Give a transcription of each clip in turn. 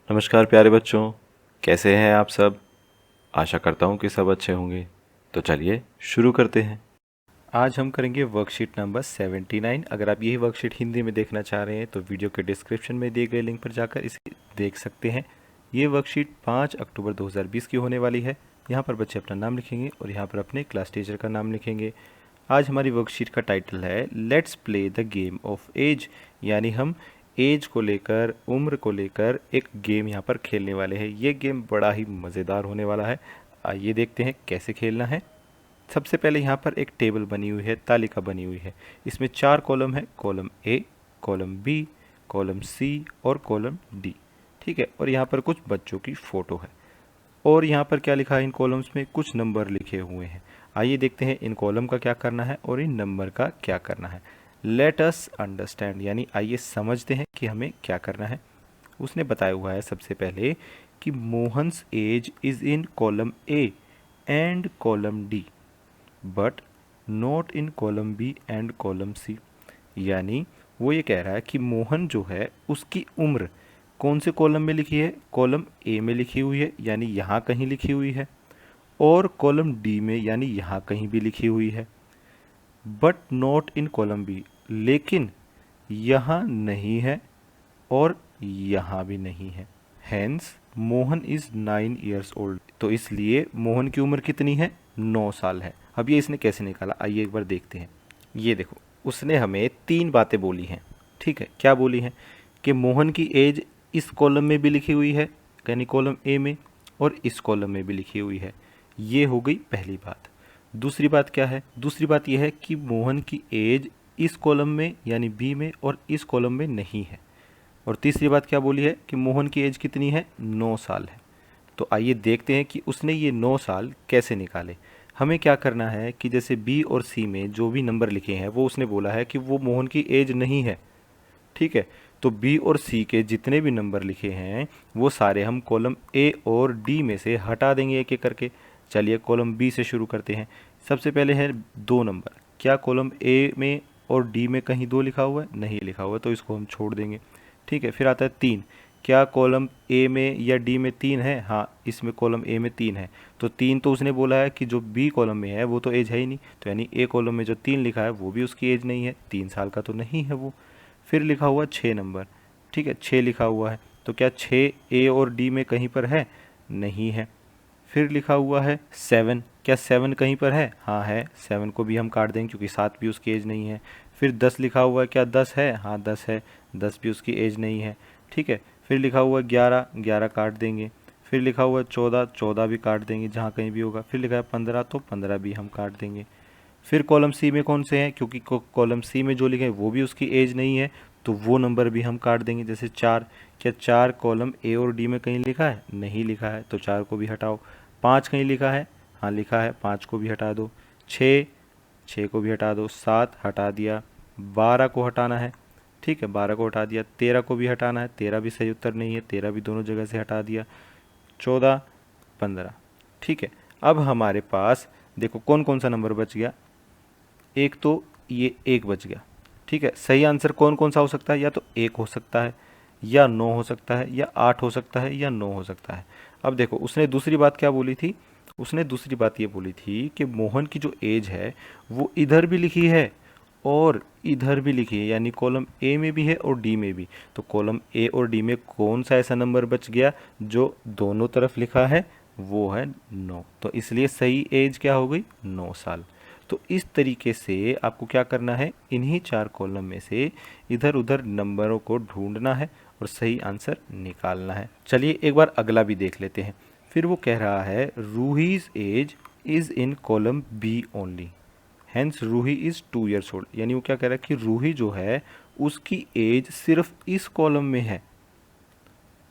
नमस्कार प्यारे बच्चों, कैसे हैं आप सब। आशा करता हूँ कि सब अच्छे होंगे। तो चलिए शुरू करते हैं। आज हम करेंगे वर्कशीट नंबर 79। अगर आप यही वर्कशीट हिंदी में देखना चाह रहे हैं तो वीडियो के डिस्क्रिप्शन में दिए गए लिंक पर जाकर इसे देख सकते हैं। ये वर्कशीट 5 अक्टूबर 2020 की होने वाली है। यहाँ पर बच्चे अपना नाम लिखेंगे और यहाँ पर अपने क्लास टीचर का नाम लिखेंगे। आज हमारी वर्कशीट का टाइटल है let's play the game of age, यानी हम एज को लेकर, उम्र को लेकर एक गेम यहाँ पर खेलने वाले हैं। ये गेम बड़ा ही मज़ेदार होने वाला है। आइए देखते हैं कैसे खेलना है। सबसे पहले यहाँ पर एक टेबल बनी हुई है, तालिका बनी हुई है। इसमें 4 कॉलम है, column A, column B, column C और कॉलम डी। ठीक है, और यहाँ पर कुछ बच्चों की फ़ोटो है। और यहाँ पर क्या लिखा है, इन कॉलम्स में कुछ नंबर लिखे हुए हैं। आइए देखते हैं इन कॉलम का क्या करना है और इन नंबर का क्या करना है। लेट अस अंडरस्टैंड, यानी आइए समझते हैं कि हमें क्या करना है। उसने बताया हुआ है सबसे पहले कि Mohan's age is in column A and column D but not in column B and column C. यानी वो ये कह रहा है कि मोहन जो है उसकी उम्र कौन से कॉलम में लिखी है, कॉलम ए में लिखी हुई है, यानी यहाँ कहीं लिखी हुई है, और कॉलम डी में यानी यहाँ कहीं भी लिखी हुई है। But not in column B, लेकिन यहाँ नहीं है और यहाँ भी नहीं है। Hence Mohan is 9 years old, तो इसलिए मोहन की उम्र कितनी है, 9 साल है। अब ये इसने कैसे निकाला, आइए एक बार देखते हैं। ये देखो, उसने हमें 3 बातें बोली हैं। ठीक है, क्या बोली हैं कि मोहन की एज इस कॉलम में भी लिखी हुई है, यानी कॉलम ए में, और इस कॉलम में भी लिखी हुई है। ये हो गई पहली बात। दूसरी बात क्या है, दूसरी बात यह है कि मोहन की एज इस कॉलम में यानी बी में और इस कॉलम में नहीं है। और तीसरी बात क्या बोली है कि मोहन की एज कितनी है, 9 साल है। तो आइए देखते हैं कि उसने ये 9 साल कैसे निकाले। हमें क्या करना है कि जैसे बी और सी में जो भी नंबर लिखे हैं वो उसने बोला है कि वो मोहन की एज नहीं है। ठीक है, तो बी और सी के जितने भी नंबर लिखे हैं वो सारे हम कॉलम ए और डी में से हटा देंगे एक एक करके। चलिए कॉलम बी से शुरू करते हैं। सबसे पहले है 2 नंबर। क्या कॉलम ए में और डी में कहीं 2 लिखा हुआ है, नहीं लिखा हुआ है, तो इसको हम छोड़ देंगे। ठीक है, फिर आता है 3। क्या कॉलम ए में या डी में 3 है, हाँ इसमें कॉलम ए में 3 है। तो 3 तो उसने बोला है कि जो बी कॉलम में है वो तो एज है ही नहीं, तो यानी ए कॉलम में जो 3 लिखा है वो भी उसकी एज नहीं है, 3 साल का तो नहीं है वो। फिर लिखा हुआ 6 नंबर। ठीक है, 6 लिखा हुआ है, तो क्या 6 ए और डी में कहीं पर है, नहीं है। फिर लिखा हुआ है 7। क्या 7 कहीं पर है, हाँ है, 7 को भी हम काट देंगे क्योंकि 7 भी उसकी एज नहीं है। फिर 10 लिखा हुआ है, क्या 10 है, हाँ 10 है, 10 भी उसकी एज नहीं है। ठीक है, फिर लिखा हुआ है 11, 11 काट देंगे। फिर लिखा हुआ है 14, 14 भी काट देंगे जहाँ कहीं भी होगा। फिर लिखा है 15, तो 15 भी हम काट देंगे। फिर कॉलम सी में कौन से हैं, क्योंकि कॉलम सी में जो लिखे हैं वो भी उसकी एज नहीं है, तो वो नंबर भी हम काट देंगे। जैसे 4, क्या 4 कॉलम ए और डी में कहीं लिखा है, नहीं लिखा है, तो 4 को भी हटाओ। 5 कहीं लिखा है, हाँ लिखा है, 5 को भी हटा दो। 6, 6 को भी हटा दो। 7 हटा दिया। 12 को हटाना है, ठीक है 12 को हटा दिया। 13 को भी हटाना है, 13 भी सही उत्तर नहीं है, 13 भी दोनों जगह से हटा दिया। 14, 15। ठीक है, अब हमारे पास देखो कौन कौन सा नंबर बच गया। एक तो ये 1 बच गया। ठीक है, सही आंसर कौन कौन सा हो सकता है, या तो 1 हो सकता है, या 9 हो सकता है, या 8 हो सकता है, या 9 हो सकता है। अब देखो उसने दूसरी बात क्या बोली थी, उसने दूसरी बात ये बोली थी कि मोहन की जो एज है वो इधर भी लिखी है और इधर भी लिखी है, यानी कॉलम ए में भी है और डी में भी। तो कॉलम ए और डी में कौन सा ऐसा नंबर बच गया जो दोनों तरफ लिखा है, वो है 9। तो इसलिए सही एज क्या हो गई, 9 साल। तो इस तरीके से आपको क्या करना है, इन्हीं 4 कॉलम में से इधर उधर नंबरों को ढूंढना है और सही आंसर निकालना है। चलिए एक बार अगला भी देख लेते हैं। फिर वो कह रहा है Roohi's age is in column B only, hence Roohi is 2 years old. यानी वो क्या कह रहा है कि रूही जो है उसकी एज सिर्फ इस कॉलम में है।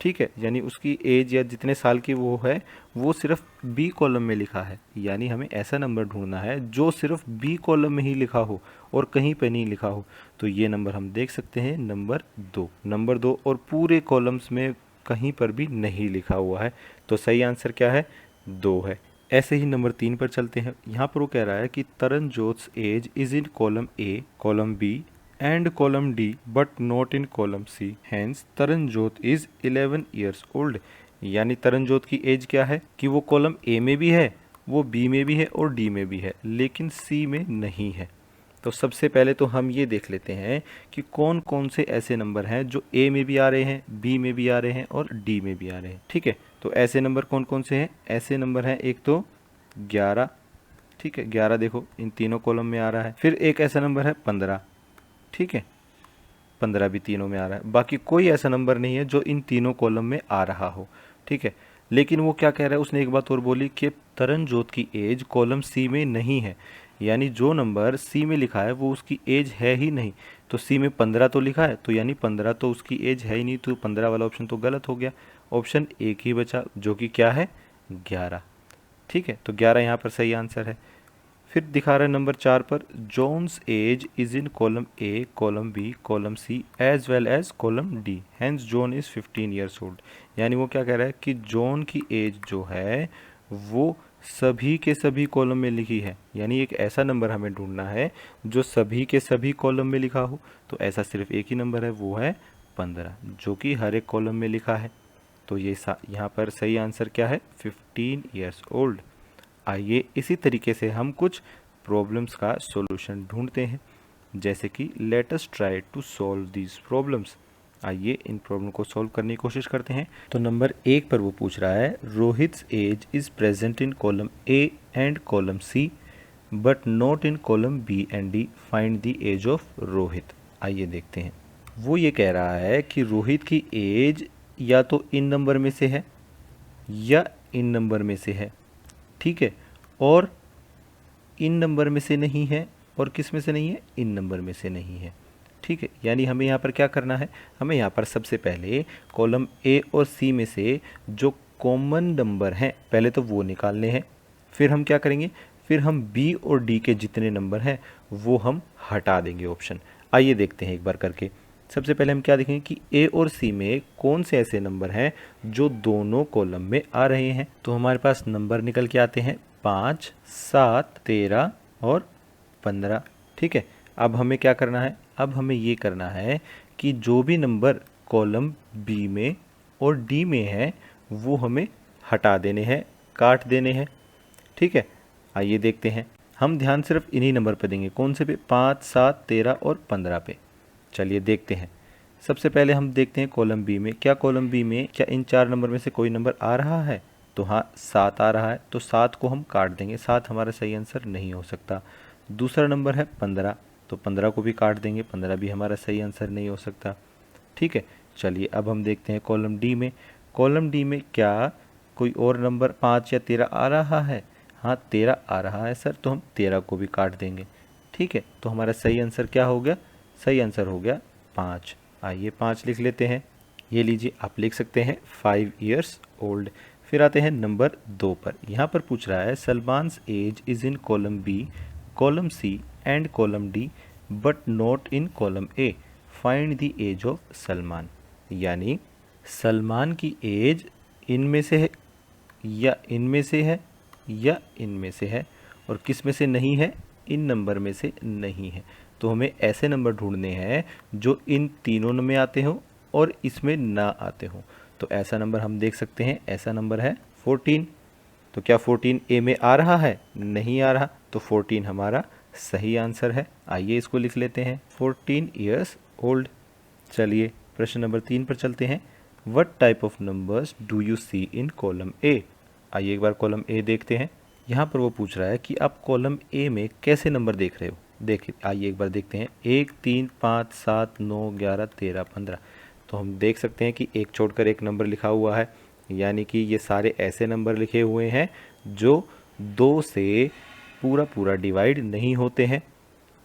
ठीक है, यानी उसकी एज या जितने साल की वो है वो सिर्फ बी कॉलम में लिखा है। यानी हमें ऐसा नंबर ढूंढना है जो सिर्फ बी कॉलम में ही लिखा हो और कहीं पे नहीं लिखा हो। तो ये नंबर हम देख सकते हैं, नंबर 2, नंबर 2, और पूरे कॉलम्स में कहीं पर भी नहीं लिखा हुआ है। तो सही आंसर क्या है, 2 है। ऐसे ही नंबर 3 पर चलते हैं। यहाँ पर वो कह रहा है कि Taranjot's age is in column A, column B, and column D but not in column C. Hence Taranjot is 11 years old. यानी तरनजोत की एज क्या है कि वो कॉलम ए में भी है, वो बी में भी है और डी में भी है, लेकिन सी में नहीं है। तो सबसे पहले तो हम ये देख लेते हैं कि कौन कौन से ऐसे नंबर हैं जो ए में भी आ रहे हैं, बी में भी आ रहे हैं और डी में भी आ रहे हैं। ठीक है, तो ऐसे नंबर कौन कौन से हैं? ऐसे नंबर हैं एक तो 11, ठीक है, 11 देखो इन तीनों कॉलम में आ रहा है। फिर एक ऐसा नंबर है 15, ठीक है, 15 भी तीनों में आ रहा है। बाकी कोई ऐसा नंबर नहीं है जो इन तीनों कॉलम में आ रहा हो, ठीक है। लेकिन वो क्या कह रहा है, उसने एक बात और बोली कि तरनजोत की एज कॉलम सी में नहीं है, यानी जो नंबर सी में लिखा है वो उसकी एज है ही नहीं। तो सी में 15 तो लिखा है, तो यानी 15 तो उसकी एज है ही नहीं, तो 15 वाला ऑप्शन तो गलत हो गया। ऑप्शन एक ही बचा जो कि क्या है, 11, ठीक है। तो 11 यहाँ पर सही आंसर है। फिर दिखा रहा है नंबर 4 पर, John's age is in column A, column B, column C as well as column D, hence John is 15 years old. यानी वो क्या कह रहा है कि जॉन की एज जो है वो सभी के सभी कॉलम में लिखी है, यानी एक ऐसा नंबर हमें ढूंढना है जो सभी के सभी कॉलम में लिखा हो। तो ऐसा सिर्फ एक ही नंबर है, वो है 15, जो कि हर एक कॉलम में लिखा है। तो ये यहाँ पर सही आंसर क्या है, 15 ईयर्स ओल्ड। आइए इसी तरीके से हम कुछ प्रॉब्लम्स का सॉल्यूशन ढूंढते हैं, जैसे कि let us try to solve these problems. आइए इन प्रॉब्लम को सॉल्व करने की कोशिश करते हैं। तो नंबर 1 पर वो पूछ रहा है, Rohit's age is present in column A and column C but not in column B and D, find the age of Rohit. आइए देखते हैं। वो ये कह रहा है कि रोहित की एज या तो इन नंबर में से है या इन नंबर में से है, ठीक है, और इन नंबर में से नहीं है, और किस में से नहीं है, इन नंबर में से नहीं है, ठीक है। यानी हमें यहाँ पर क्या करना है, हमें यहाँ पर सबसे पहले कॉलम ए और सी में से जो कॉमन नंबर हैं पहले तो वो निकालने हैं। फिर हम क्या करेंगे, फिर हम बी और डी के जितने नंबर हैं वो हम हटा देंगे ऑप्शन। आइए देखते हैं एक बार करके। सबसे पहले हम क्या देखेंगे कि ए और सी में कौन से ऐसे नंबर हैं जो दोनों कॉलम में आ रहे हैं। तो हमारे पास नंबर निकल के आते हैं 5, 7, 13 और 15, ठीक है। अब हमें क्या करना है, अब हमें ये करना है कि जो भी नंबर कॉलम बी में और डी में है वो हमें हटा देने हैं, काट देने हैं, ठीक है। आइए देखते हैं। हम ध्यान सिर्फ इन्हीं नंबर पे देंगे, कौन से पे, 5, 7, 13 और 15 पे। चलिए देखते हैं। सबसे पहले हम देखते हैं कॉलम बी में, क्या कॉलम बी में क्या इन 4 नंबर में से कोई नंबर आ रहा है? तो हाँ 7 आ रहा है, तो 7 को हम काट देंगे, 7 हमारा सही आंसर नहीं हो सकता। दूसरा नंबर है 15, तो 15 को भी काट देंगे, 15 भी हमारा सही आंसर नहीं हो सकता, ठीक है। चलिए अब हम देखते हैं कॉलम डी में। कॉलम डी में क्या कोई और नंबर 5 या 13 आ रहा है? हाँ 13 आ रहा है सर, तो हम 13 को भी काट देंगे, ठीक है। तो हमारा सही आंसर क्या हो गया, सही आंसर हो गया 5। आइए 5 लिख लेते हैं। ये लीजिए आप लिख सकते हैं 5 ईयर्स ओल्ड। फिर आते हैं नंबर 2 पर। यहाँ पर पूछ रहा है, Salman's age is in column B, column C and column D but not in column A, find the age of Salman. यानी सलमान की एज इनमें से है या इनमें से है या इनमें से है, और किस में से नहीं है, इन नंबर में से नहीं है। तो हमें ऐसे नंबर ढूंढने हैं जो इन तीनों में आते हों और इसमें ना आते हों। तो ऐसा नंबर हम देख सकते हैं, ऐसा नंबर है 14। तो क्या 14 ए में आ रहा है? नहीं आ रहा, तो 14 हमारा सही आंसर है। आइए इसको लिख लेते हैं, 14 ईयर्स ओल्ड। चलिए प्रश्न नंबर 3 पर चलते हैं। What type of numbers do you see in column A? आइए एक बार कॉलम ए देखते हैं। यहाँ पर वो पूछ रहा है कि आप कॉलम ए में कैसे नंबर देख रहे हो। देखिए आइए एक बार देखते हैं, 1, 3, 5, 7, 9, 11, 13, 15। तो हम देख सकते हैं कि एक छोड़कर एक नंबर लिखा हुआ है, यानी कि ये सारे ऐसे नंबर लिखे हुए हैं जो 2 से पूरा पूरा डिवाइड नहीं होते हैं।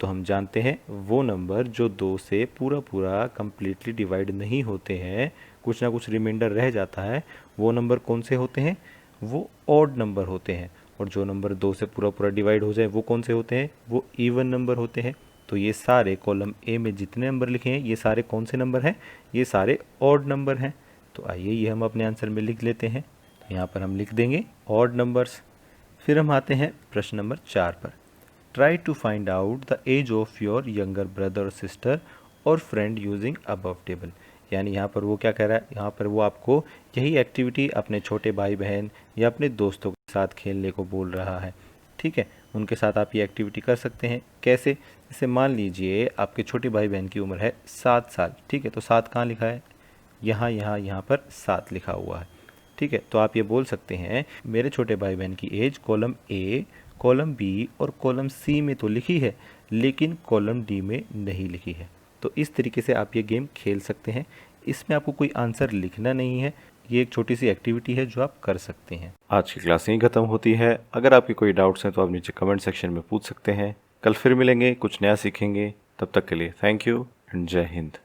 तो हम जानते हैं वो नंबर जो 2 से पूरा पूरा कम्प्लीटली डिवाइड नहीं होते हैं, कुछ ना कुछ रिमाइंडर रह जाता है, वो नंबर कौन से होते हैं? वो ऑड नंबर होते हैं। और जो नंबर 2 से पूरा पूरा डिवाइड हो जाए वो कौन से होते हैं? वो इवन नंबर होते हैं। तो ये सारे कॉलम ए में जितने नंबर लिखे हैं ये सारे कौन से नंबर हैं? ये सारे ऑड नंबर हैं। तो आइए ये हम अपने आंसर में लिख लेते हैं। तो यहाँ पर हम लिख देंगे ऑड नंबर्स। फिर हम आते हैं प्रश्न नंबर 4 पर। Try to find out the age of your younger brother और सिस्टर और फ्रेंड यूजिंग अबव टेबल। यानी यहाँ पर वो क्या कह रहा है, यहाँ पर वो आपको यही एक्टिविटी अपने छोटे भाई बहन या अपने दोस्तों के साथ खेलने को बोल रहा है। ठीक है, उनके साथ आप ये एक्टिविटी कर सकते हैं। कैसे? जैसे मान लीजिए आपके छोटे भाई बहन की उम्र है 7 साल। ठीक है, तो 7 कहाँ लिखा है? यहाँ पर 7 लिखा हुआ है। ठीक है, तो आप ये बोल सकते हैं मेरे छोटे भाई बहन की age column A, column B और कॉलम सी में तो लिखी है, लेकिन कॉलम डी में नहीं लिखी है। तो इस तरीके से आप ये गेम खेल सकते हैं। इसमें आपको कोई आंसर लिखना नहीं है, ये एक छोटी सी एक्टिविटी है जो आप कर सकते हैं। आज की क्लास यहीं ख़त्म होती है। अगर आपके कोई डाउट्स हैं तो आप नीचे कमेंट सेक्शन में पूछ सकते हैं। कल फिर मिलेंगे, कुछ नया सीखेंगे। तब तक के लिए थैंक यू एंड जय हिंद।